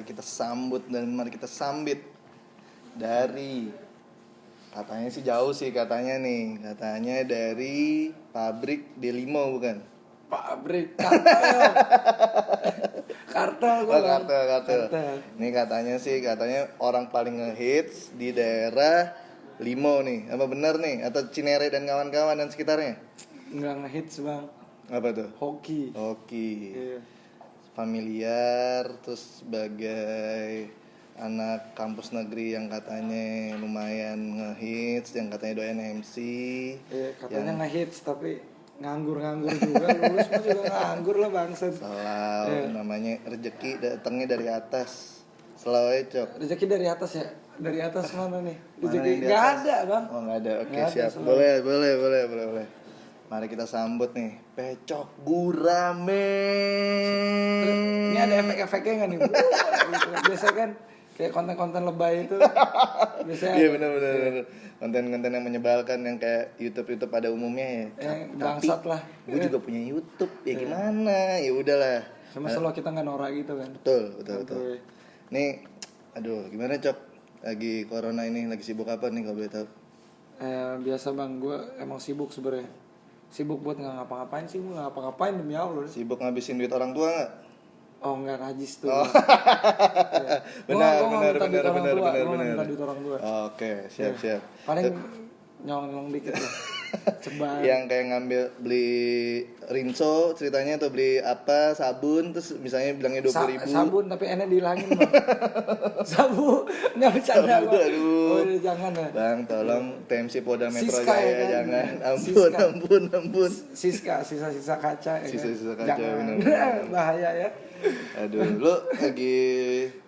kita sambut dan mari kita sambit dari, katanya sih jauh sih katanya nih, katanya dari pabrik Delimo bukan? Pabrik kartel. Kartel gua. Kartel. Ini katanya orang paling ngehits di daerah Limo nih. Apa benar nih? Atau Cinere dan kawan-kawan dan sekitarnya? Enggak ngehits, Bang. Apa tuh? Hoki. Iya. Familiar, terus sebagai anak kampus negeri yang katanya lumayan ngehits, yang katanya doyan MC. Iya, katanya ngehits tapi nganggur juga, lulus mah juga nganggur lah bangsat. Selalu namanya rezeki datangnya dari atas. Selalu cok. Rezeki dari atas ya? Dari atas mana nih? Mana Rezeki yang di enggak atas? ada, Bang. Oh, enggak ada. Oke, Nggak ada, siap. selalu. Boleh. Mari kita sambut nih Pecok Gurame. Ini ada efek-efeknya nggak nih? Biasanya kan kayak konten-konten lebay itu. Biasanya Iya benar. Konten-konten yang menyebalkan yang kayak YouTube pada umumnya ya. bangsat lah. Gue juga punya YouTube. Ya gimana? Ya udahlah. Sama selalu kita nggak norak gitu kan. Betul. Nih, aduh, gimana Cok? Lagi corona ini lagi sibuk apa nih kalau boleh tahu? Biasa Bang, gue emang sibuk sebenarnya. Sibuk buat nggak ngapa-ngapain sih, gue nggak ngapa-ngapain demi Allah. Sibuk ngabisin duit orang tua nggak? Oh nggak najis tuh. Oh. Benar. Gue benar. minta duit orang tua. Oke, siap. Paling nyolong dikit lah. Ceban. Yang kayak ngambil beli rinso ceritanya atau beli apa sabun terus misalnya bilangnya 20.000. Sabun tapi enak dihilangin Bang. Sabun nggak bercanda Bang. Aduh. Oh jangan ya. Bang, tolong TMC Polda Metro Siska, Jaya ya kan? jangan. Siska. Ampun. Sisa kaca ya Sisa-sisa kan? kaca, Jangan. benar. Bahaya ya. Aduh, lu lagi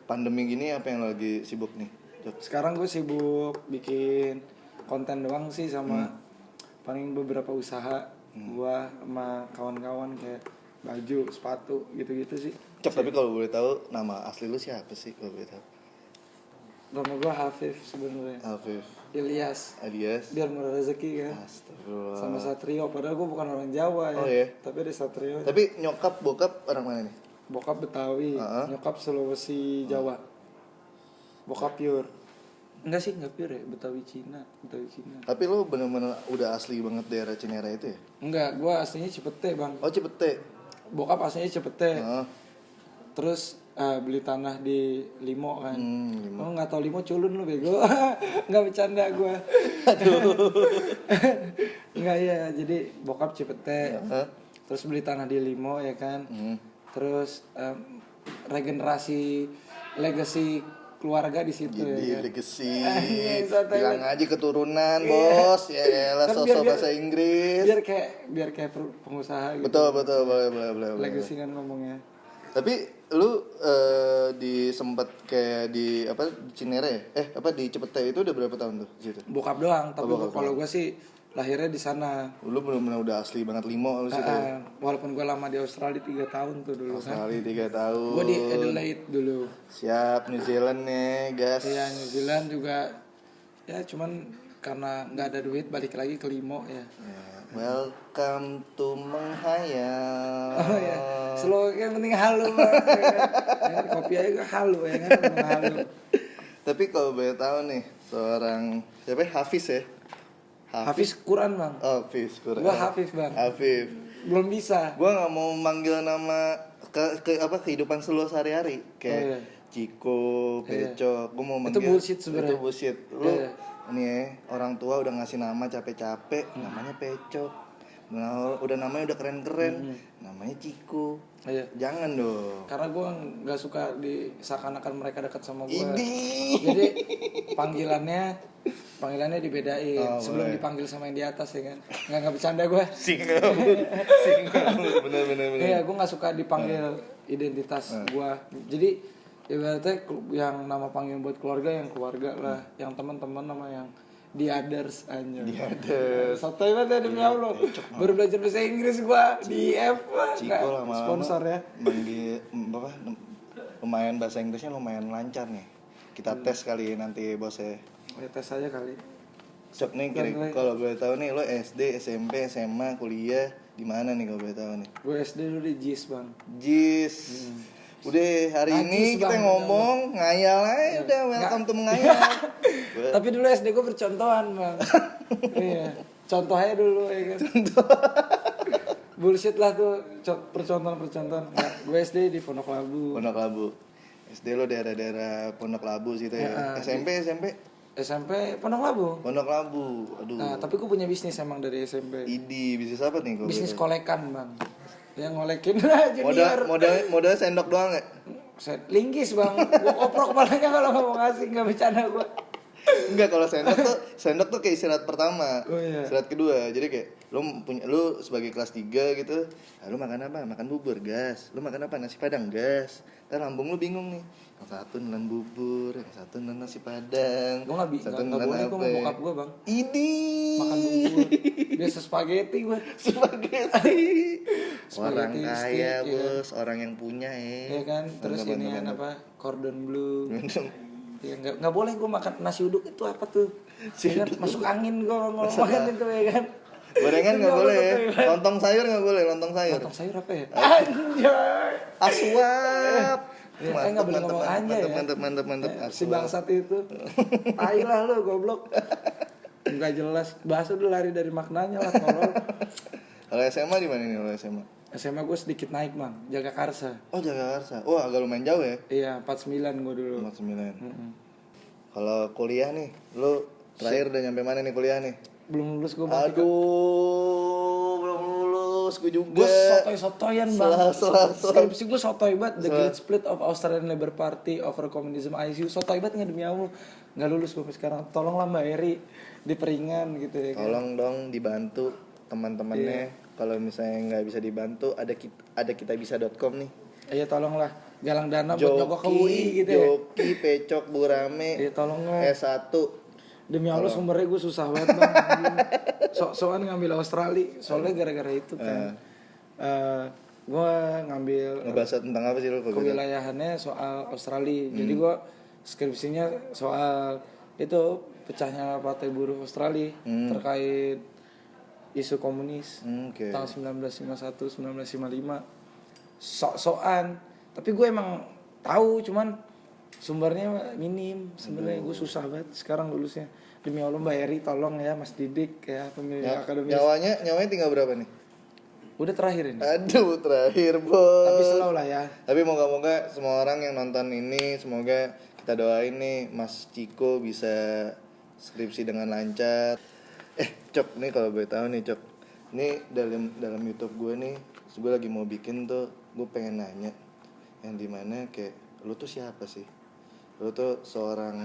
pandemi gini apa yang lo lagi sibuk nih? Cok? Sekarang gue sibuk bikin konten doang sih sama paling beberapa usaha gua sama kawan-kawan kayak baju, sepatu gitu-gitu sih. Cok, tapi kalau boleh tahu nama asli lu siapa sih kalau boleh tahu? Nama gua Hafif sebenarnya. Afif Ilyas. alias Biar murah rezeki kan. Astagfirullah. Sama Satrio padahal gua bukan orang Jawa ya. Oh, iya? Tapi ada Satrio. Tapi nyokap bokap orang mana nih? Bokap Betawi, nyokap Sulawesi Jawa. Bokap pure. Enggak sih, enggak pure ya, Betawi Cina. Tapi lu bener-bener udah asli banget daerah Cinere itu ya? Enggak, gua aslinya Cipete, Bang. Oh, Cipete. Bokap aslinya Cipete. Heeh. Terus beli tanah di Limo kan. Limo. Oh nggak tahu Limo culun lu bego. Nggak bercanda gue. Nggak ya. Jadi bokap Cipete. Terus beli tanah di Limo ya kan. Terus regenerasi legacy keluarga di situ ya. Legacy. Iya, Bilang aja keturunan, Bos. Ya elah Kan sosok bahasa Inggris. Biar kayak pengusaha gitu. Betul. Boleh. Legacy kan ngomongnya. Tapi lu sempat kayak di apa di Cinere di Cipete itu udah berapa tahun tuh di situ? Bokap doang, tapi bokap kalau gue sih lahirnya di sana. Lu benar-benar udah asli banget Limo lu situ. Walaupun gue lama di Australia 3 tahun tuh dulu Australia 3 tahun. Gue di Adelaide dulu. Siap, New Zealand nih, guys. Iya, New Zealand juga. Ya cuman karena nggak ada duit balik lagi ke Limo ya. Welcome to menghayal. Oh ya, slogan yang penting halu banget. Ya, kopi aja halu ya kan, halu. Tapi kalau boleh tahu nih, seorang siapa ya? Hafiz ya? Hafiz Quran bang. Oh, Hafiz Quran. Gua Hafiz bang. Hafiz. Belum bisa. Gua nggak mau manggil nama kehidupan seluruh sehari-hari kayak Ciko, Pecok. Gua mau manggil. Itu bullshit sebenarnya. Itu bullshit. Lu ini ya, orang tua udah ngasih nama capek-capek, namanya Pecok. Udah namanya udah keren-keren, namanya Ciko. Iya. Jangan dong. Karena gue nggak suka seakan-akan mereka dekat sama gue. Ini. Jadi panggilannya dibedain. Sebelum boleh. dipanggil sama yang di atas ya kan. Nggak bercanda gue. Single. Bener. Iya, gue nggak suka dipanggil identitas gue. Jadi ibaratnya yang nama panggil buat keluarga yang keluarga lah, yang teman-teman nama yang the others aja. The others. Sotoy banget ya demi Allah. Baru belajar bahasa Inggris gua di F Ciko lama-lama sponsor ya. Manggil lumayan bahasa Inggrisnya lumayan lancar nih. Kita tes kali nanti bos ya. Tes aja kali. Cok nih kalau boleh tahu nih lo SD, SMP, SMA, kuliah di mana nih kalau boleh tahu nih? Gue SD dulu di JIS bang. JIS. Udah hari Najis, ini kita Bang. ngomong ngayal aja udah, welcome to mengayal. Tapi dulu SD gue bercontohan bang. Iya, contoh aja dulu ya kan. Bullshit lah tuh percontohan. Nah, gue SD di Pondok Labu. Pondok Labu. SD lo daerah-daerah Pondok Labu situ ya. SMP. SMP Pondok Labu. Pondok Labu. Aduh. Nah, tapi gue punya bisnis emang dari SMP. Idi, bisnis apa nih kalau Bisnis boleh? kolekan bang. Yang ngolekin lah junior. Modal sendok doang nggak? Set linggis bang. Gue oprok kepalanya kalau nggak mau ngasih, nggak bercanda gue. Enggak, kalau sendok tuh kayak istirahat pertama. Oh, iya. Istirahat kedua. Jadi kayak lu sebagai kelas 3 gitu, lu makan apa? Makan bubur, gas. Lu makan apa? Nasi Padang, gas. Ntar lambung lu bingung nih. Yang satu nelan bubur, yang satu nelan nasi Padang. Gue nggak satu boleh nelan gue mau bokap gue bang. Ini Makan bubur. Biasa spaghetti gue. spaghetti. Orang Spaghetti kaya, steak, ya. Bos, orang yang punya Iya kan, terus Mantap, ini mantap, apa? Cordon bleu. mantap. Ya nggak boleh gue makan nasi uduk itu apa tuh? Ya kan, masuk angin gue ngomong makan itu ya kan. Gorengan Itu nggak boleh ya. betul, ya. Lontong sayur nggak boleh, lontong sayur. Lontong sayur apa ya? Anjay. Aswap. Ya, nggak boleh ngomong anjay ya. Mantap. Si bangsat itu. Tai lah lu goblok. Enggak jelas. Bahasa udah lari dari maknanya lah tolol. Kalau SMA di mana nih kalau SMA? SMA gue sedikit naik bang, jaga karsa. Oh, Jakarta. Wah, agak lumayan jauh ya. Iya 49 gue dulu. 49. Kalau kuliah nih, lu terakhir udah nyampe mana nih kuliah nih? Belum lulus gue bang. Aduh, belum lulus gue juga. Gue sotoy-sotoyan bang. Selah. Skripsi gue sotoy banget. The Great Split of Australian Labour Party over Communism ICU. Sotoy banget nggak demi Allah. Nggak lulus gue sampai sekarang. Tolonglah Mbak Eri diperingan gitu ya. Kan? Tolong dong dibantu teman-temannya. Kalau misalnya nggak bisa dibantu, ada kitabisa.com nih. Iya tolonglah. Galang dana buat nyogok ke UI gitu ya. Joki, Pecok, Burame, Iya tolonglah. S1. Demi Allah sumbernya gue susah banget bang. Sok-sokan ngambil Australia. Soalnya gara-gara itu kan. Gue ngambil Ngebahas tentang apa sih lo? kewilayahannya soal Australia. Jadi gue skripsinya soal itu pecahnya Partai Buruh Australia terkait isu komunis Oke. tahun 1951 1955. Sok-sokan. Tapi gue emang tahu cuman sumbernya minim. Sebenarnya gue susah banget sekarang lulusnya. Demi Allah Mbak Eri tolong ya Mas Didik ya pemilik akademis. Nyawanya tinggal berapa nih? Udah terakhir ini. Aduh, terakhir, Bos. Tapi slow lah ya. Tapi moga-moga semua orang yang nonton ini, semoga kita doain nih Mas Ciko bisa skripsi dengan lancar. Cok, nih kalau boleh tahu nih, Cok. Ini dalam YouTube gue nih, gue lagi mau bikin tuh, gue pengen nanya yang dimana kayak lu tuh siapa sih? Lu tuh seorang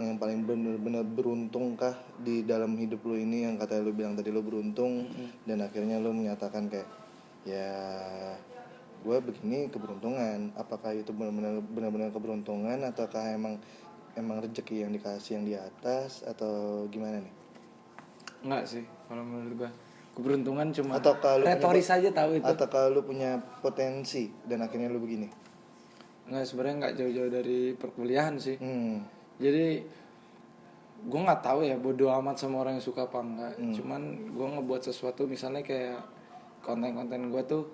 yang paling benar-benar beruntung kah di dalam hidup lu ini, yang katanya lu bilang tadi lu beruntung dan akhirnya lu menyatakan kayak ya gue begini keberuntungan. Apakah itu benar-benar keberuntungan ataukah emang rezeki yang dikasih yang di atas atau gimana nih? Enggak sih kalau menurut gue. Keberuntungan cuma Ataukah retoris aja tahu itu. Ataukah lu punya potensi dan akhirnya lu begini? Enggak, sebenarnya enggak jauh-jauh dari perkuliahan sih. Jadi gue nggak tahu ya bodo amat sama orang yang suka apa enggak. Cuman gue ngebuat sesuatu misalnya kayak konten-konten gue tuh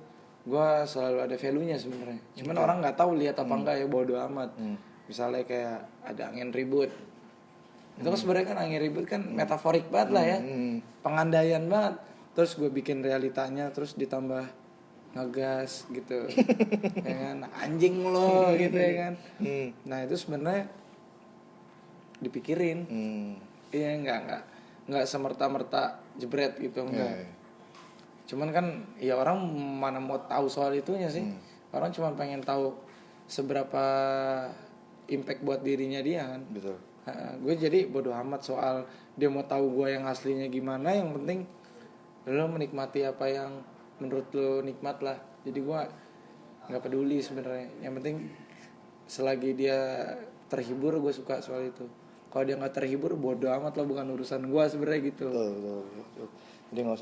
gue selalu ada value-nya sebenarnya. Cuman orang nggak tahu lihat apa enggak ya bodo amat. Misalnya kayak ada angin ribut. Itu kan sebenarnya kan angin ribut kan metaforik banget lah ya. Pengandaian banget. Terus gue bikin realitanya terus ditambah ngegas gitu. Ya kan anjing lo gitu ya kan. Nah, itu sebenarnya dipikirin. Iya nggak semerta-merta jebret gitu enggak. Cuman kan ya orang mana mau tahu soal itunya sih. Orang cuma pengen tahu seberapa impact buat dirinya dia kan. Betul. Gue jadi bodo amat soal dia mau tahu gue yang aslinya gimana. Yang penting lo menikmati apa yang menurut lo nikmat lah. Jadi gue nggak peduli sebenarnya. Yang penting selagi dia terhibur gue suka soal itu. Kalau dia nggak terhibur bodo amat lah, bukan urusan gue sebenarnya gitu. Betul. Jadi nggak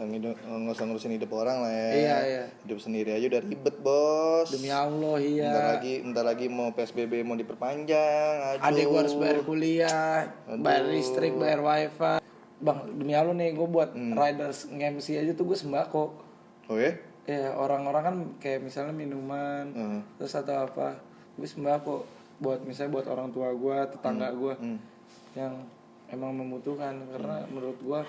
usah ngurusin hidup orang lah ya. Iya. Hidup sendiri aja udah ribet, Bos. Demi Allah iya. Bentar lagi mau PSBB mau diperpanjang. Aduh. Adek gue harus bayar kuliah, bayar listrik, bayar wifi. Bang, demi Allah nih gue buat riders nge-MC aja tuh gue sembako. Oh ya? ya orang-orang kan kayak misalnya minuman terus atau apa, gue sembako buat misalnya buat orang tua gue, tetangga gue yang emang membutuhkan, karena menurut gue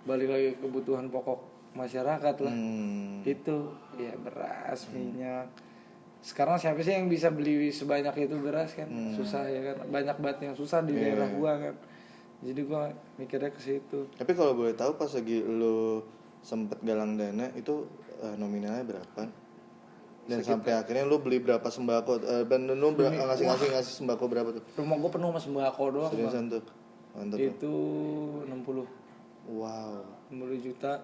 balik lagi ke kebutuhan pokok masyarakat lah. Itu ya beras, minyak. Sekarang siapa sih yang bisa beli sebanyak itu beras kan? Susah ya kan, banyak banget yang susah di daerah gue kan. Jadi gue mikirnya ke situ. Tapi kalau boleh tahu pas lagi lu sempet galang dana itu nominalnya berapa? Dan sampai akhirnya lu beli berapa sembako? Dan lu ngasih sembako berapa tuh? Rumah gue penuh sama sembako doang. Seriusan tuh? Mantap. Itu 60. Wow. 60 juta.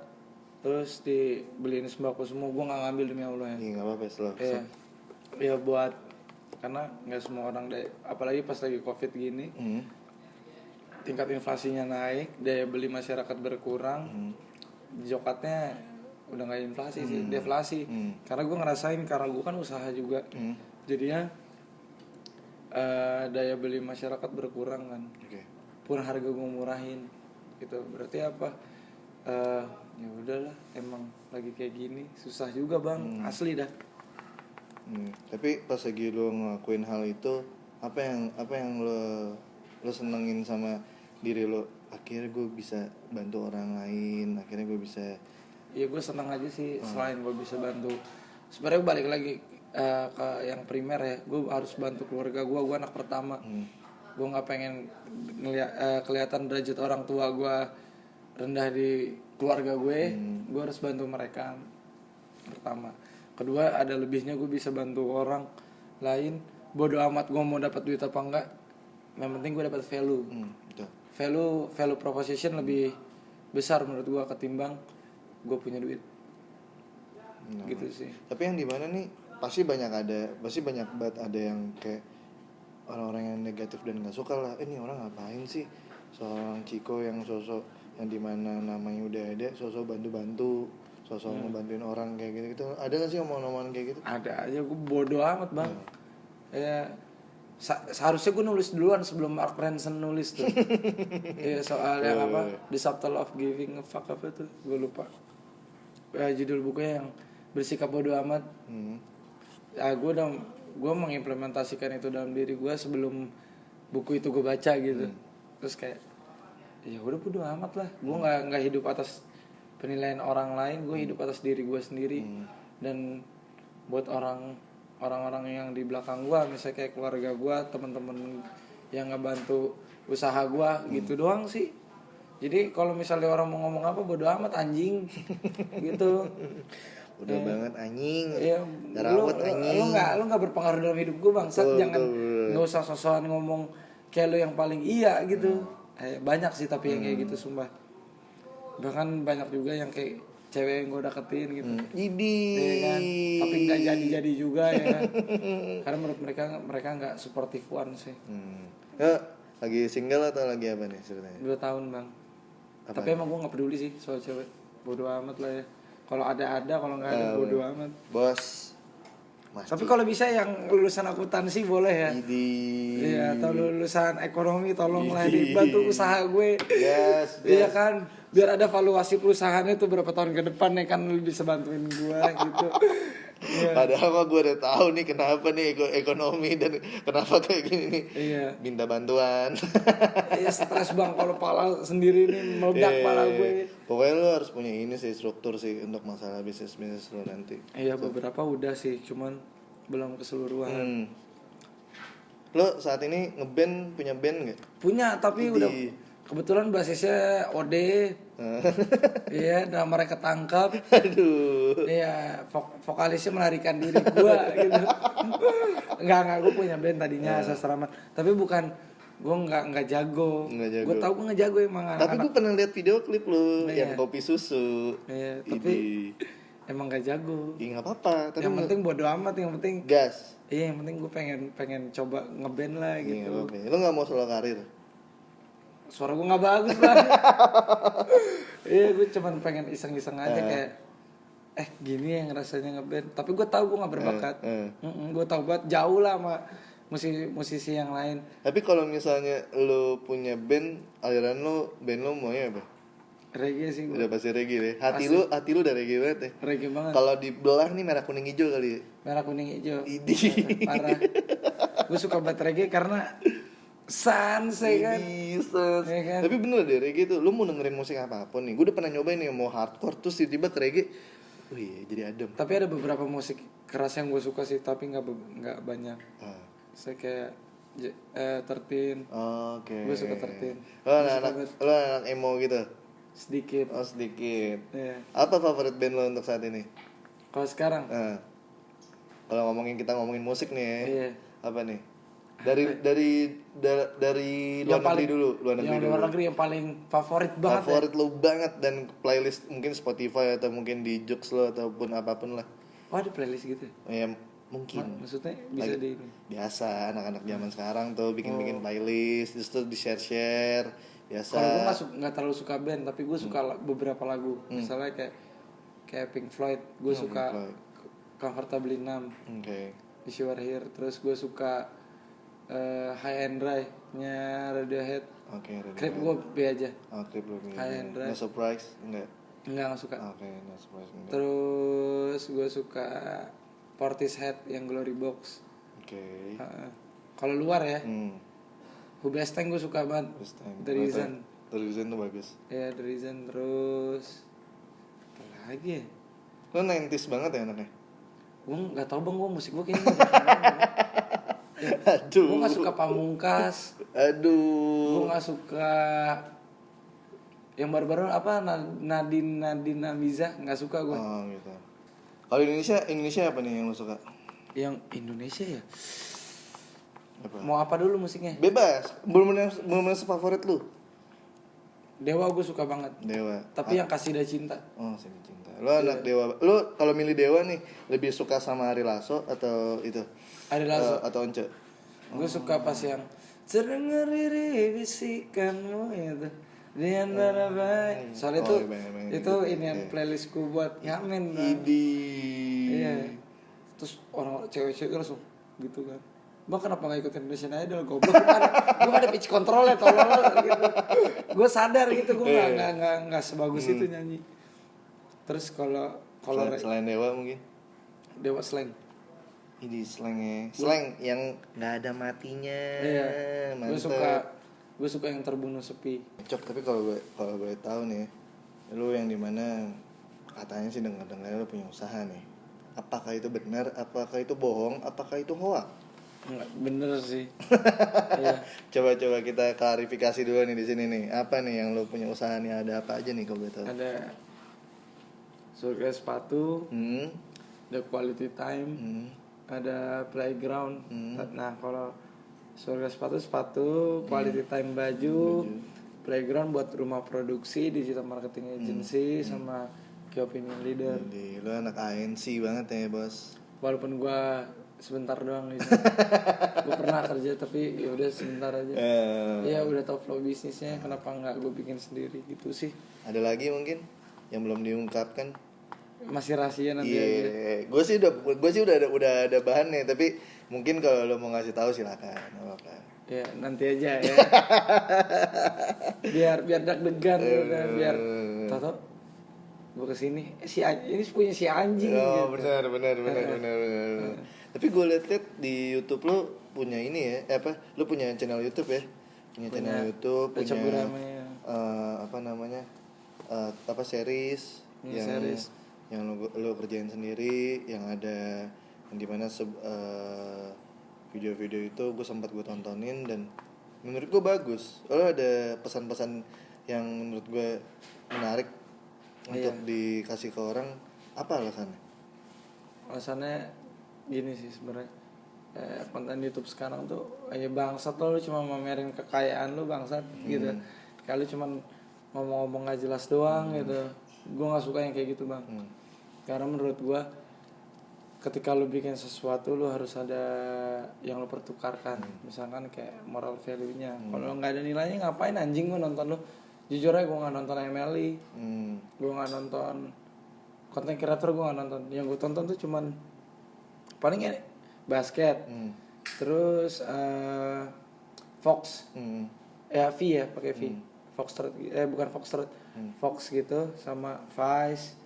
Terus dibeliin sembako semua, gue nggak ngambil demi Allah ya. Iya nggak apa-apa setelah. Ya buat, karena nggak semua orang apalagi pas lagi covid gini, tingkat inflasinya naik, daya beli masyarakat berkurang, jokatnya udah nggak inflasi sih, deflasi. Karena gue ngerasain, karena gue kan usaha juga, jadinya daya beli masyarakat berkurang kan. Pun harga gue murahin, gitu. Berarti apa? Ya udahlah, emang lagi kayak gini, susah juga bang, asli dah. Tapi pas lagi lo ngelakuin hal itu, apa yang lo senengin sama diri lo? Akhirnya gue bisa bantu orang lain, akhirnya gue bisa. Iya gue senang aja sih, selain gue bisa bantu. Sebenarnya balik lagi ke yang primer ya, gue harus bantu keluarga gue anak pertama. Gue nggak pengen kelihatan derajat orang tua gue rendah di keluarga gue harus bantu mereka pertama. Kedua, ada lebihnya gue bisa bantu orang lain. Bodo amat gue mau dapat duit apa enggak, yang penting gue dapat value. Value proposition lebih besar menurut gue ketimbang gue punya duit. Gitu sih. Tapi yang di mana nih pasti banyak banget ada yang kayak orang-orang yang negatif dan nggak suka lah. Ini orang ngapain sih? Seorang Ciko yang sosok yang dimana namanya udah ada, sosok bantu-bantu, sosok ngebantuin orang kayak gitu. Ada nggak sih omongan-omongan kayak gitu? Ada aja, gue bodo amat bang. Ya seharusnya gue nulis duluan sebelum Mark Manson nulis tuh. Ya soal yang apa? The Subtle of Giving a Fuck apa tuh? Gue lupa. Judul bukunya yang bersikap bodo amat. Ya gue mengimplementasikan itu dalam diri gue sebelum buku itu gue baca gitu. Terus kayak ya udah bodo amat lah. Gue nggak hidup atas penilaian orang lain, gue hidup atas diri gue sendiri. Dan buat orang-orang yang di belakang gue, misalnya kayak keluarga gue, teman-teman yang ngebantu usaha gue, gitu doang sih. Jadi kalau misalnya orang mau ngomong apa, bodo amat anjing, gitu. Udah banget anjing. Iya, Rawat anjing. Lu nggak berpengaruh dalam hidup gue bangsat. Jangan nggak usah sosokan ngomong kayak lu yang paling iya gitu. Banyak sih tapi yang kayak gitu sumpah. Bahkan banyak juga yang kayak cewek yang gue deketin gitu. Ya kan? Tapi nggak jadi juga ya kan? Karena menurut mereka nggak supportive one sih. Ya, lagi single atau lagi apa nih ceritanya? 2 tahun bang. Apa? Tapi emang gue nggak peduli sih soal cewek. Bodo amat lah ya. Kalau ada, kalau nggak ada bodo amat. Bos. Tapi kalau bisa yang lulusan akuntansi boleh ya. Iya, atau lulusan ekonomi tolonglah dibantu usaha gue. Yes. Iya kan, biar ada valuasi perusahaannya tuh berapa tahun ke depan ya kan, lu bisa bantuin gue gitu. Yeah. Padahal mah gue udah tahu nih kenapa nih ekonomi dan kenapa kayak gini nih. Iya. Minta bantuan. Iya stres bang kalau pala sendiri nih meledak pala gue. Pokoknya lo harus punya ini sih, struktur sih untuk masalah bisnis lo nanti. Iya beberapa udah sih, cuman belum keseluruhan. Lo saat ini ngeband, punya band nggak? Punya tapi udah kebetulan basisnya Ode. Iya, dan mereka ketangkap. Aduh. Iya, vokalisnya melarikan diri gue gitu. Enggak, gue punya band tadinya Sastraman. Tapi bukan, gue nggak jago. Gue tau gue nggak jago emang. Tapi gue pernah lihat video klip lo yang kopi susu. Iya, tapi emang nggak jago. Iya nggak apa-apa. Tapi yang penting bodo amat, yang penting gas. Iya, yang penting gue pengen coba ngeband lah gitu. Iya, lo nggak mau solo karir? Suara gue nggak bagus lah. Iya, gue cuman pengen iseng-iseng aja kayak gini yang rasanya ngeband. Tapi gue tahu gue nggak berbakat. Gue tahu banget jauh lah sama musisi yang lain. Tapi kalau misalnya lo punya band, aliran lo, band lo maunya apa? Reggae sih gue. Udah pasti reggae deh. Hati lu udah reggae banget ya. Reggae banget. Kalau dibelah nih merah kuning hijau kali ya. Merah kuning hijau. Idi. Parah. Gue suka banget reggae karena sans ya kan. Ya kan? Tapi bener deh reggae tuh, lu mau dengerin musik apapun nih. Gue udah pernah nyobain nih mau hardcore terus tiba-tiba ke reggae. Wih, jadi adem. Tapi ada beberapa musik keras yang gue suka sih, tapi nggak banyak. Saya kayak 13. Oke. Gue suka 13. Lo anak emo gitu. Sedikit. Oh sedikit. Iya. Apa favorit band lo untuk saat ini? Kalau sekarang? Kalau kita ngomongin musik nih ya. Iya. Apa nih? Dari luar negeri dulu. Luar negeri yang paling favorit banget. Favorit lo banget dan playlist mungkin Spotify atau mungkin di Joox lo ataupun apapun lah. Oh ada playlist gitu? Ya mungkin. Maksudnya bisa di biasa anak-anak zaman sekarang tuh bikin playlist terus tuh di share biasa. Kalau gue nggak terlalu suka band tapi gue suka beberapa lagu. Misalnya kayak Pink Floyd, gue suka Comfortably Numb. Wish You Were Here. Terus gue suka High and Dry nya Radiohead. Creep gue B aja. Creep lo B. High and Dry. No Surprise Enggak suka. No Surprise enggak. Terus gue suka Portishead yang Glory Box. Kalau luar ya. Hubestang gue suka banget. The Reason tuh bagus. Ya The Reason. Terus apa lagi ya? Lo 90s banget ya anaknya? Gue gak tau bang, gue musik gue kayaknya Aduh. Gue gak suka Pamungkas. Aduh. Gue gak suka yang baru-baru apa Nadine Amiza, gak suka gue. Oh gitu. Kalau Indonesia apa nih yang lo suka? Yang Indonesia ya? Apa? Mau apa dulu musiknya? Bebas. Belum favorit lu? Dewa gue suka banget. Dewa. Tapi yang Kasida Cinta. Oh, Kasida Cinta. Lo anak Dewa. Lo kalau milih Dewa nih lebih suka sama Ari Lasso atau itu? Ari Lasso. Atau Once? Gue suka pas yang terdengar diri bisikanmu itu di antara baik. Soalnya itu ini yang playlistku buat ngamen. Iya. Terus orang cewek-cewek langsung gitu kan. Bang kenapa gak ikut Indonesian Idol? Goblok. Gue gak ada pitch control ya tolol gitu. Gue sadar gitu gue gak sebagus itu nyanyi. Terus kalau selain Dewa mungkin? Dewa Slang. Ini slang yang nggak ada matinya. Iya. Gue suka yang Terbunuh Sepi. Cok, tapi kalau gue tahu nih, lu yang dimana katanya sih dengar lu punya usaha nih. Apakah itu benar? Apakah itu bohong? Apakah itu hoax? Enggak, bener sih. Iya. Coba kita klarifikasi dulu nih di sini nih. Apa nih yang lu punya usaha nih? Ada apa aja nih kalau gue tahu? Ada Surga Sepatu, The Quality Time, ada Playground. Nah kalau Surga Sepatu, Quality Time baju, Playground buat rumah produksi, digital marketing agency, sama Key Opinion Leader. Jadi lu anak ANC banget ya bos. Walaupun gue sebentar doang gitu. Gue pernah kerja tapi ya udah sebentar aja. Ya udah tau flow bisnisnya, kenapa nggak gue bikin sendiri gitu sih. Ada lagi mungkin yang belum diungkapkan? Masih rahasia nanti aja. Gue sih udah ada bahannya, tapi mungkin kalau lo mau ngasih tahu silakan. Apa? Ya nanti aja ya. biar deg-degan udah biar tahu gue kesini ini punya si anjing. Oh gitu. benar. Tapi gue liat di YouTube lo punya ini ya, lo punya channel YouTube ya? Punya channel YouTube, punya series yang lo kerjain sendiri, yang ada yang dimana video-video itu gue sempat gue tontonin dan menurut gue bagus. Lo ada pesan-pesan yang menurut gue menarik untuk dikasih ke orang. Apa alasannya? Alasannya gini sih sebenarnya, konten YouTube sekarang tuh bangsat lo cuma mamerin kekayaan lo bangsat gitu. Kalau cuma ngomong-ngomong gak jelas doang gitu. Gue gak suka yang kayak gitu bang. Karena menurut gue ketika lo bikin sesuatu lo harus ada yang lo pertukarkan. Misalkan kayak moral value-nya. Kalau gak ada nilainya ngapain anjing gue nonton lo. Jujur aja gue gak nonton MLI, gue gak nonton konten kreator, gue gak nonton. Yang gue tonton tuh cuman paling basket, terus Fox, V ya pakai V, Foxtrot, bukan Foxtrot, Fox gitu sama Vice,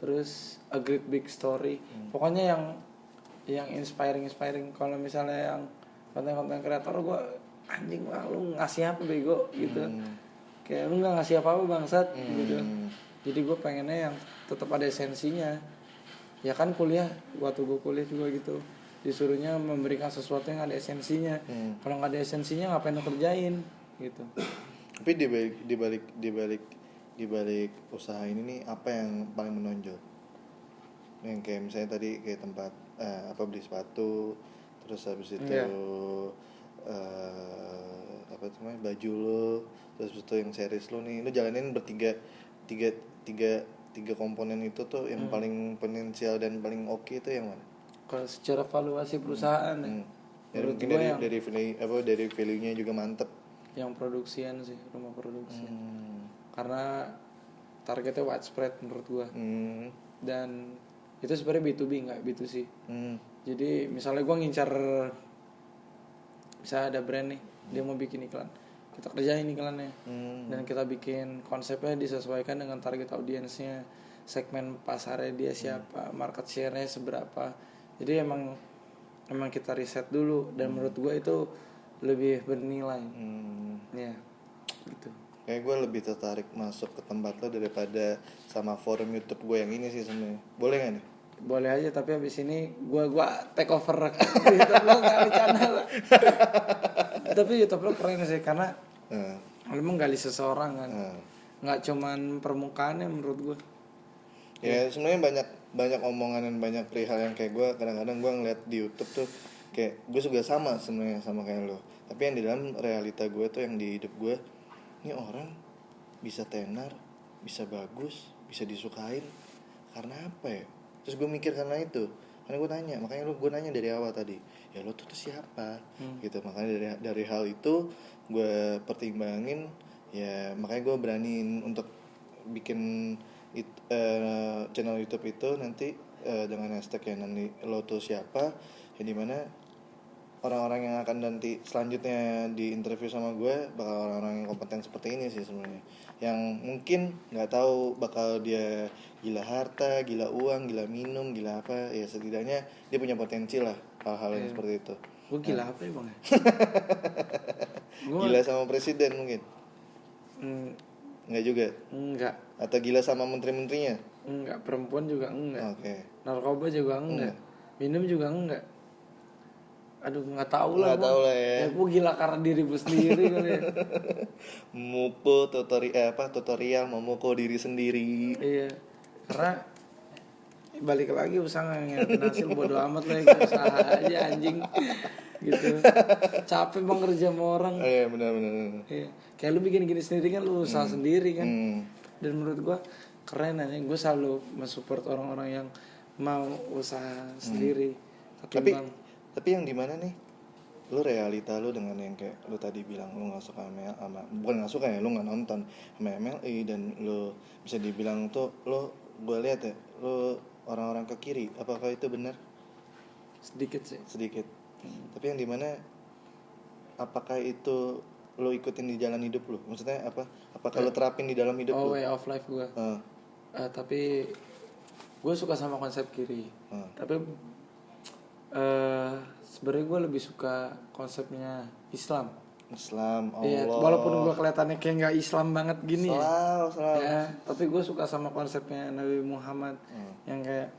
terus A Great Big Story. Pokoknya yang inspiring. Kalau misalnya yang konten kreator gue anjing lah, lu ngasih apa bego gitu. Kayak lu nggak ngasih apa-apa bangsat gitu. Jadi gue pengennya yang tetap ada esensinya. Ya kan kuliah, waktu gue kuliah juga gitu, disuruhnya memberikan sesuatu yang ada esensinya. Kalau nggak ada esensinya ngapain lo kerjain gitu. Tapi di balik usaha ini nih, apa yang paling menonjol? Yang kayak misalnya tadi kayak tempat beli sepatu, terus habis itu apa namanya, baju lo, terus habis itu yang series lo nih, lo jalanin bertiga, tiga komponen itu tuh yang paling potensial dan paling oke itu yang mana? Kalau secara valuasi perusahaan ya mungkin dari value-nya juga mantep. Yang produksian sih, rumah produksi. Karena targetnya widespread menurut gua. Dan itu sebenarnya B2B nggak B2C. Jadi misalnya gua ngincar, misalnya ada brand nih, dia mau bikin iklan, kita kerjain iklannya, dan kita bikin konsepnya disesuaikan dengan target audiensnya, segmen pasarnya dia siapa, market share-nya seberapa. Jadi emang kita riset dulu, dan menurut gua itu lebih bernilai. Ya gitu. Kayak gue lebih tertarik masuk ke tempat lo daripada sama forum YouTube gue yang ini sih sebenarnya. Boleh nggak nih? Boleh aja, tapi abis ini gue take over YouTube lo, nggak bercanda lah. Tapi YouTube lo keren sih karena lo menggali seseorang kan, nggak cuman permukaannya menurut gue. Ya sebenarnya banyak omongan dan banyak perihal yang kayak gue kadang-kadang gue ngeliat di YouTube tuh kayak gue juga sama sebenarnya sama kayak lo. Tapi yang di dalam realita gue tuh, yang di hidup gue, ini orang bisa tenar, bisa bagus, bisa disukain karena apa ya? Terus gue mikir karena itu, karena gue nanya, makanya gue nanya dari awal tadi, ya lo tuh siapa? Gitu. Makanya dari hal itu gue pertimbangin, ya makanya gue beraniin untuk bikin channel YouTube itu nanti dengan hashtag yang nanti lo tuh siapa, yang dimana orang-orang yang akan nanti selanjutnya di interview sama gue bakal orang-orang yang kompeten seperti ini sih sebenarnya, yang mungkin nggak tahu bakal dia gila harta, gila uang, gila minum, gila apa, ya setidaknya dia punya potensi lah hal-hal yang seperti itu. Gue gila apa ya bang? Gila sama presiden mungkin? Nggak juga? Enggak. Atau gila sama menteri-menterinya? Enggak. Perempuan juga enggak. Okay. Narkoba juga enggak. Minum juga enggak. Aduh, nggak tahu lah ya. Gue gila karena diri gue sendiri kali ya. Mukul tutorial memukul diri sendiri. Iya. Karena balik lagi usaha ngeliatin hasil, bodo amat lah ya, usaha aja anjing gitu. Capek bang kerja sama orang. Iya benar. Iya. Kayak lu bikin gini sendiri kan, lu usaha sendiri kan. Dan menurut gue keren aja. Gue selalu mensupport orang-orang yang mau usaha sendiri. Tapi yang dimana nih, lu realita lu dengan yang kayak lu tadi bilang lu nggak suka sama bukan nggak suka ya, lu nggak nonton sama MLI, dan lu bisa dibilang tuh lu, gue lihat ya, lu orang-orang ke kiri, apakah itu benar? Sedikit sih. Tapi yang dimana, apakah itu lu ikutin di jalan hidup lu? Maksudnya apa? Apakah lu terapin di dalam hidup lu? Way of life gue. Tapi gue suka sama konsep kiri. Tapi sebenarnya gue lebih suka konsepnya Islam. Allah. Iya, walaupun gue kelihatannya kayak nggak Islam banget gini ya, tapi gue suka sama konsepnya Nabi Muhammad yang kayak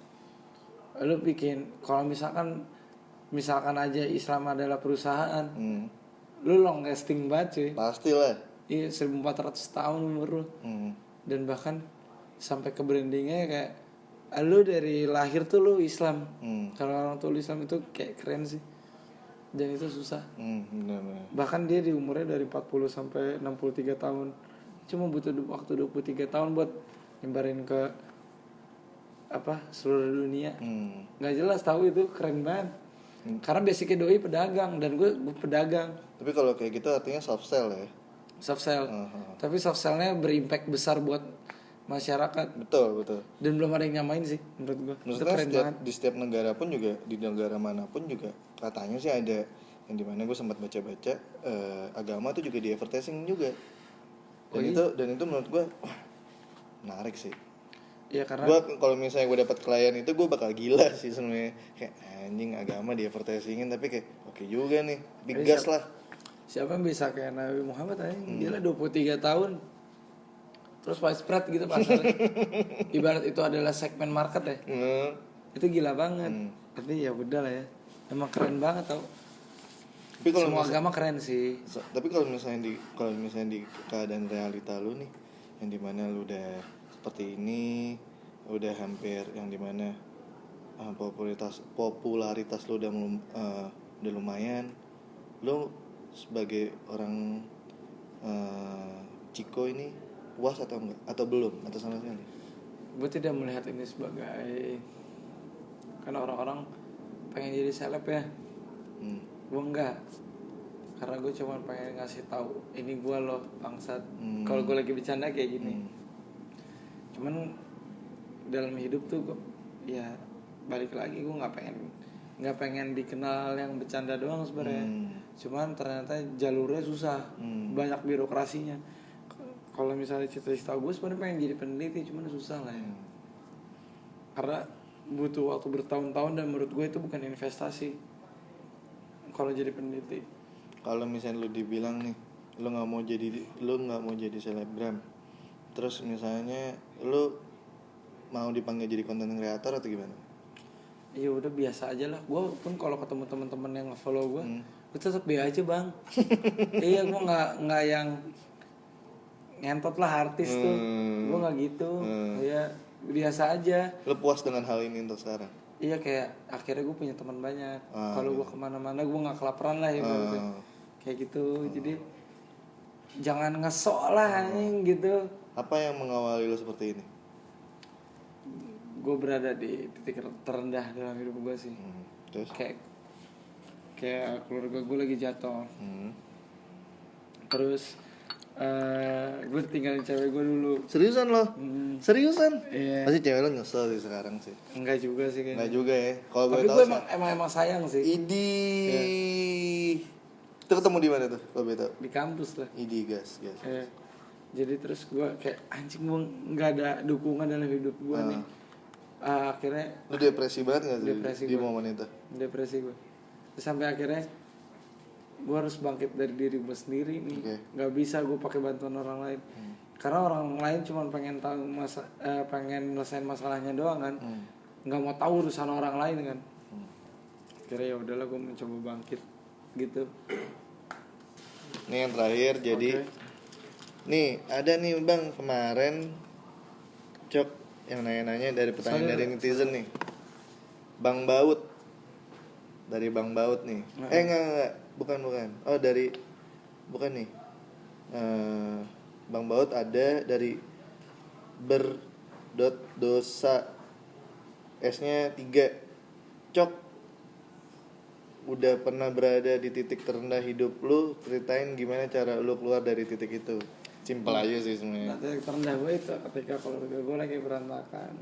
lu bikin, kalau misalkan aja Islam adalah perusahaan, lu long lasting banget cuy. Pastilah. Iya, 1400 tahun umur lu. Dan bahkan sampai ke brandingnya kayak lu dari lahir tuh lu Islam. Kalau orang tua Islam itu kayak keren sih. Dan itu susah. Benar. Bahkan dia di umurnya dari 40 sampai 63 tahun. Cuma butuh waktu 23 tahun buat nyebarin ke seluruh dunia. Gak jelas tahu, itu keren banget. Karena basicnya doi pedagang, dan gue pedagang. Tapi kalau kayak gitu artinya soft sell ya. Soft sell. Tapi soft sell-nya berimpact besar buat masyarakat. Betul. Dan belum ada yang nyamain sih menurut gue. Maksudnya di setiap negara pun juga, di negara manapun juga katanya sih ada yang dimana gue sempat baca agama tuh juga di advertising juga. Dan itu menurut gue, wah, menarik sih. Iya karena Gue kalau misalnya gue dapat klien itu gue bakal gila sih sebenarnya, kayak anjing agama di advertisingin tapi kayak oke juga nih, digas lah. siapa yang bisa kayak Nabi Muhammad aja, gila 23 tahun terus widespread gitu pasarnya. Ibarat itu adalah segmen market ya. Itu gila banget. Tapi ya udah lah ya. Emang keren banget tau. Tapi kalau Semua agama keren sih. Tapi kalau misalnya di keadaan realita lu nih, yang dimana lu udah seperti ini, udah hampir yang dimana popularitas lu udah lumayan, lu sebagai orang Ciko ini puas atau enggak, atau belum, atau sama sekali? Gue tidak melihat ini sebagai, karena orang-orang pengen jadi seleb ya. Gue enggak, karena gue cuma pengen ngasih tahu ini gue loh bangsat. Kalau gue lagi bercanda kayak gini. Cuman dalam hidup tuh gue, ya balik lagi gue nggak pengen dikenal yang bercanda doang sebenarnya. Cuman ternyata jalurnya susah, banyak birokrasinya. Kalau misalnya cita-cita gue sebenarnya pengen jadi peneliti, cuman susah lah ya. Karena butuh waktu bertahun-tahun dan menurut gue itu bukan investasi kalau jadi peneliti. Kalau misalnya lu dibilang nih, lu nggak mau jadi selebgram, terus misalnya lu mau dipanggil jadi content creator atau gimana? Ya udah biasa aja lah. Gue pun kalau ketemu teman-teman yang nge-follow gue tetap be aja bang. Iya, gue nggak yang ngentot lah artis tuh. Gue nggak gitu. Ya biasa aja. Lu puas dengan hal ini untuk sekarang? Iya, kayak akhirnya gue punya teman banyak. Kalau gue kemana-mana gue nggak kelaparan lah ya. Kayak gitu. Jadi jangan ngesok lah anjing gitu. Apa yang mengawali lu seperti ini? Gue berada di titik terendah dalam hidup gue sih. Terus? Kayak keluarga gue lagi jatuh. Terus gue tinggalin cewek gue dulu. Seriusan lo? Seriusan? Iya. Pasti cewek lo nyesel sih sekarang sih. Enggak juga sih kayaknya. Enggak juga ya. Kalau tapi gue emang sayang sih. Idi. Itu ketemu di mana tuh? Kalau betul? Di kampus lah. Idi gas. Jadi terus gue kayak anjing, gue nggak ada dukungan dalam hidup gue nih. Akhirnya lu depresi banget nggak sih di gue. momen itu? Depresi gue. Terus sampai akhirnya gue harus bangkit dari diri gue sendiri nih. Nggak bisa gue pakai bantuan orang lain. Karena orang lain cuma pengen tahu pengen nyelesain masalahnya doang kan. Nggak mau tahu urusan orang lain kan. Akhirnya ya udahlah, gue mencoba bangkit gitu. Nih yang terakhir, jadi nih ada nih bang kemarin Cok yang nanya-nanya dari pertanyaan dari netizen nih. Bang Baut. Dari Bang Baut nih. Enggak. Bukan. Oh bukan nih. Bang Baut ada dari dosa S-nya 3. Cok, udah pernah berada di titik terendah hidup lu, ceritain gimana cara lu keluar dari titik itu. Simpel aja sih sebenarnya. Nah, titik terendah gue itu ketika keluarga gue lagi berantakan.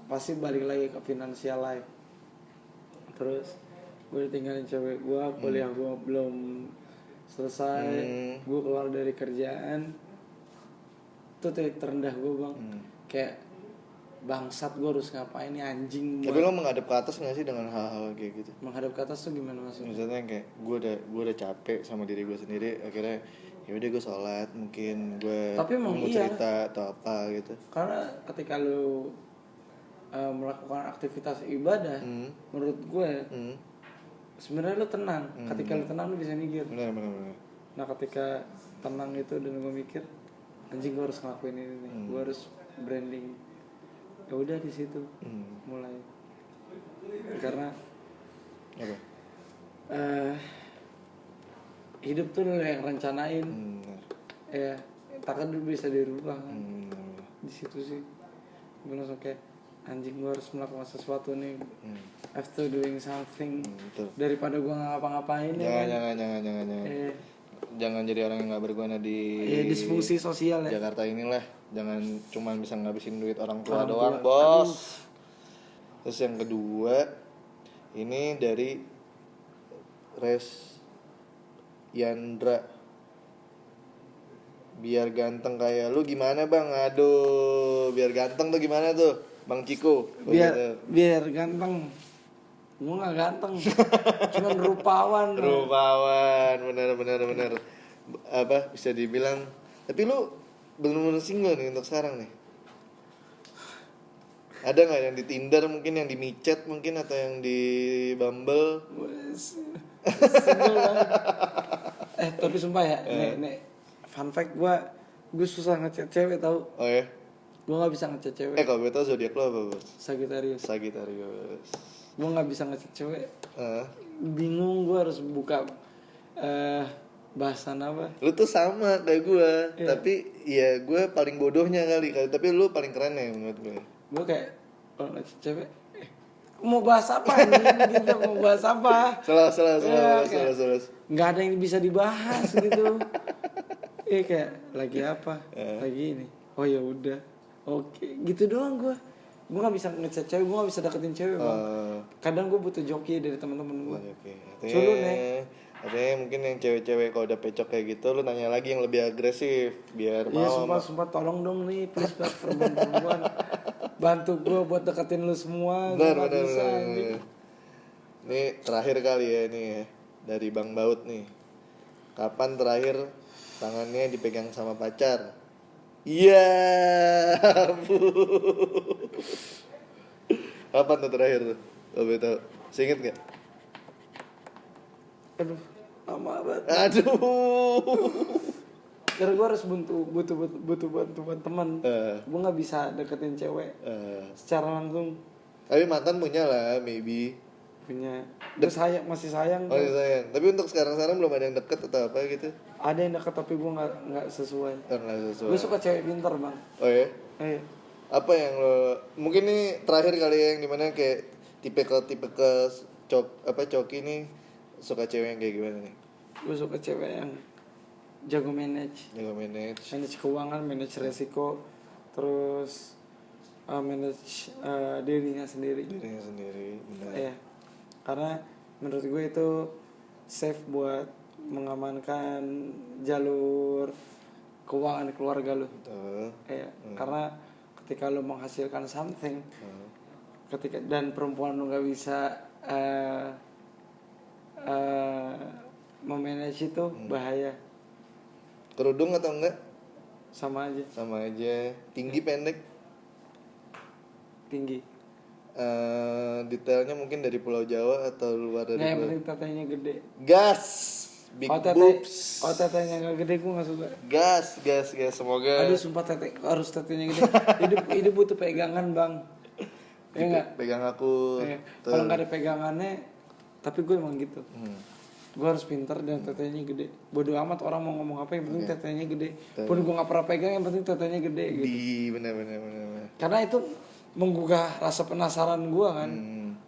Pasti balik lagi ke financial life. Terus gue tinggalin cewek gue, kuliah gue belum selesai, gue keluar dari kerjaan. Itu titik terendah gue bang. Kayak bangsat, gue harus ngapain nih anjing. Tapi lo menghadap ke atas nggak sih dengan hal-hal kayak gitu? Menghadap ke atas tuh gimana maksudnya? Misalnya kayak gue udah capek sama diri gue sendiri, akhirnya ya udah gue sholat, mungkin gue mau cerita atau apa gitu. Karena ketika lu melakukan aktivitas ibadah, menurut gue sebenarnya lu tenang. Ketika lu tenang lu bisa mikir. Benar. Nah ketika tenang itu dan gue mikir, anjing gue harus ngelakuin ini nih, gue harus branding. Ya udah di situ mulai. Karena apa? Hidup tuh lu yang rencanain. Ya takkan dulu bisa dirubah kan. Di situ sih gue langsung kayak anjing, gue harus melakukan sesuatu nih. After doing something. Daripada gue nggak ngapa-ngapain. Jangan jadi orang yang nggak berguna di disfungsi sosial ya. Jakarta inilah. Jangan cuma bisa ngabisin duit orang tua doang, bos. Terus yang kedua, ini dari Yandra. Biar ganteng kayak lu gimana bang? Aduh, biar ganteng tuh gimana tuh, Bang Ciko? Biar ganteng. Gue nggak ganteng, cuman rupawan. Rupawan, bener. Apa bisa dibilang? Tapi lu bener-bener single nih untuk sekarang nih. Ada nggak yang di Tinder mungkin, yang di micet mungkin, atau yang di Bumble? Single banget. Tapi sumpah ya, nih fun fact gue susah ngechat cewek tau. Oh ya? Gue nggak bisa ngechat cewek. Kalau gue tau zodiak lo apa bos? Sagittarius. Gue nggak bisa ngechat cewek. Bingung gue harus buka bahasan apa. Lu tuh sama kayak gue, Iya. tapi ya gue paling bodohnya kali. Tapi lu paling keren ya menurut gue. Gue kayak kalau ngechat cewek, mau bahas apa nih? Gitu, mau bahas apa? Salah. Nggak ada yang bisa dibahas gitu. Kayak lagi apa? Lagi ini. Oh ya udah. Oke, gitu doang gue. Gue nggak bisa ngechat cewek, gue nggak bisa deketin cewek bang. Kadang gue butuh joki dari teman-teman gue. Culun ya. Artinya mungkin yang cewek-cewek kalau udah pecok kayak gitu, lu nanya lagi yang lebih agresif biar Iya mau. sumpah tolong dong nih, please perempuan. Bantu gue buat deketin lu semua. Benar. Ini terakhir kali ya ini ya, dari Bang Baut nih. Kapan terakhir tangannya dipegang sama pacar? Iya, kapan tuh terakhir tuh? Lo betul, seinget gak? Aduh, lama banget. Aduh. Karena gue harus butuh bantuan teman. Gue nggak bisa deketin cewek secara langsung. Tapi mantan punya lah, maybe. Punya. Masih sayang. Oh sayang. Tapi untuk sekarang belum ada yang deket atau apa gitu? Ada yang deket tapi gue nggak sesuai. Nggak sesuai. Gue suka cewek pintar bang. Oh ya? Iya. Apa yang lo? Mungkin nih terakhir kali ya, yang dimana kayak tipe ke coki nih suka cewek yang kayak gimana nih? Gue suka cewek yang jago manage keuangan, manage resiko, terus manage dirinya sendiri. Benar. Iya. Karena menurut gue itu safe buat mengamankan jalur keuangan keluarga lo. Iya. Karena ketika lo menghasilkan something, dan perempuan lo nggak bisa memanage itu bahaya. Kerudung atau enggak? Sama aja. Tinggi pendek? Tinggi. Detailnya mungkin dari Pulau Jawa atau luar dari Yang Pulau? penting tetenya gede. Gas. Big boobs. Kalau tetenya gak gede gue gak suka. Gas. Semoga. Aduh sumpah harus tetenya gede. Hidup butuh pegangan bang. Ya enggak? Pegang aku. Kalau nggak ada pegangannya, tapi gue emang gitu. Gue harus pintar dan tetenya gede. Bodoh amat orang mau ngomong apa, yang penting tetenya gede. Pun gue nggak pernah pegang, yang penting tetenya gede. Gitu. Bener. Karena itu menggugah rasa penasaran gue kan.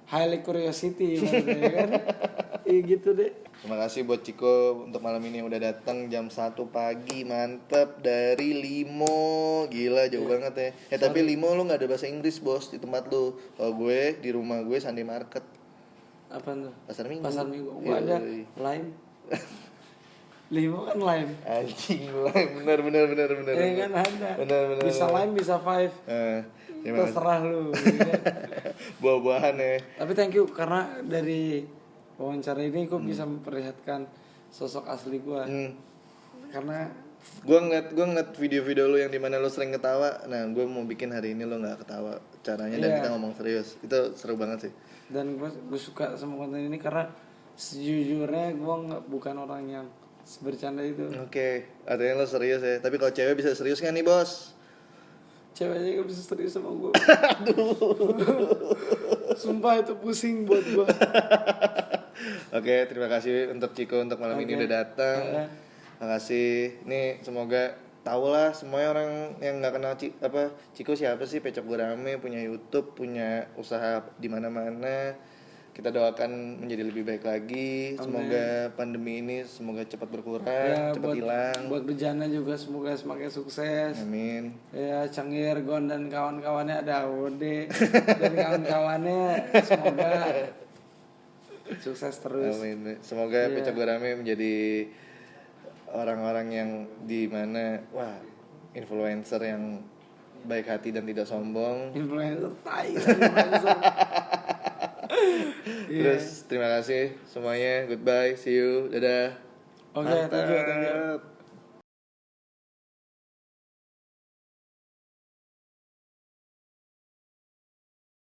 Highly curiosity ya kan. Iya gitu deh. Terima kasih buat Ciko untuk malam ini yang udah datang jam 1 pagi, mantep, dari Limo. Gila jauh banget ya. Tapi Limo lu gak ada bahasa Inggris bos di tempat lu. Kalau gue di rumah gue Sunday Market. Apa tuh? Pasar Minggu. Gue ada lime. Limo kan lime. Anjing lime, bener. Kan ada. Bener. Bisa lime, bisa five. Terserah lu. Buah-buahan ya. Tapi thank you karena dari wawancara ini gue bisa memperlihatkan sosok asli gue. Karena gue ngeliat video-video lu yang dimana lu sering ketawa. Nah gue mau bikin hari ini lu nggak ketawa caranya, dan kita ngomong serius. Itu seru banget sih. Dan gue suka sama konten ini karena sejujurnya gue bukan orang yang bercanda itu. Oke, artinya lu serius ya. Tapi kalau cewek bisa serius nggak nih bos? Ceweknya gak bisa serius sama gue. Aduh. Sumpah itu pusing buat gue. Oke, terima kasih untuk Ciko untuk malam ini udah datang. Terima kasih. Nih semoga tahu lah semuanya orang yang nggak kenal Ciko siapa sih, Pecok Gurame, punya YouTube, punya usaha di mana-mana. Kita doakan menjadi lebih baik lagi. Semoga pandemi ini cepat berkurang, cepat hilang. Buat Bejana juga semoga semakin sukses. Amin. Ya, Cangir, Gon dan kawan-kawannya, ada Ode dan kawan-kawannya semoga sukses terus. Amin. Semoga Pecok Gurame menjadi orang-orang yang di mana wah influencer yang baik hati dan tidak sombong. Influencer tai. Terus terima kasih semuanya, goodbye, see you, dadah. Oke, thank you.